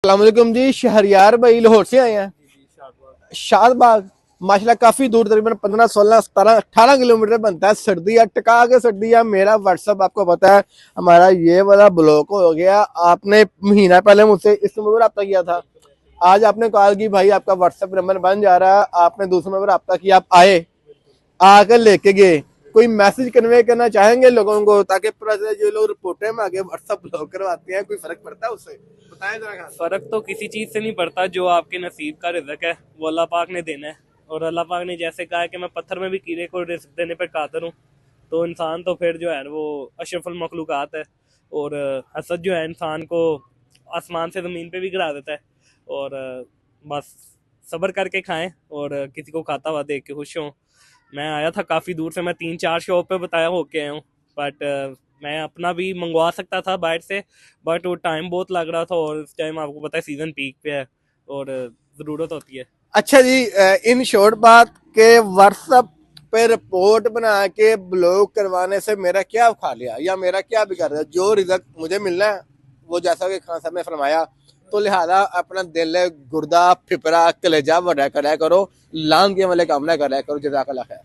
अस्सलामुअलैकुम जी। शहरियार भाई लाहौर से आए हैं। शादबाग माशाल्लाह काफी दूर, तकरीबन 15, 16, 17, 18 किलोमीटर बनता है। सर्दी है, टका के सर्दी है। मेरा व्हाट्सअप आपको पता है, हमारा ये वाला ब्लॉक हो गया। आपने महीना पहले मुझसे इस नंबर पर रब्ता किया था। आज आपने कॉल की, भाई आपका व्हाट्सअप नंबर बन जा रहा है। आपने दूसरे नंबर पर रब्ता किया, आप आए, आकर लेके गए। कोई मैसेज कन्वे करना चाहेंगे लोगों को, ताकि पता चले जो लोग रिपोर्टर में आगे व्हाट्सअप ब्लॉक करवाते हैं, कोई फर्क पड़ता है उससे? बताएं जरा खान। फर्क तो किसी चीज से नहीं पड़ता। जो आपके नसीब का रिज़्क है वो अल्लाह पाक ने देना है। और अल्लाह पाक ने जैसे कहा है कि मैं पत्थर में भी कीड़े को रिस्क देने पर कादिर हूँ, तो इंसान तो फिर जो है वो अशरफुल मखलूकात है। और हसद जो है इंसान को आसमान से ज़मीन पे भी गिरा देता है। और बस सब्र करके खाएं और किसी को खाता हुआ देख के खुश हों। मैं आया था काफ़ी दूर से, मैं 3-4 शॉप पे बताया होके आया हूँ। बट मैं अपना भी मंगवा सकता था बाहर से, बट वो टाइम बहुत लग रहा था और इस टाइम आपको पता है सीज़न पीक पे है और ज़रूरत होती है। अच्छा जी, इन शॉर्ट बात के व्हाट्सएप पे रिपोर्ट बना के ब्लॉक करवाने से मेरा क्या खा लिया या मेरा क्या बिगाड़ दिया? जो रिजल्ट मुझे मिलना है वो जैसा कि खान साहब ने फरमाया, तो लिहाजा अपना दिल, गुर्दा, फिपरा, कलेजा बड़ा करा करो, लांग के वाले काम ना करा करो। जज़ाकल्लाह खैर।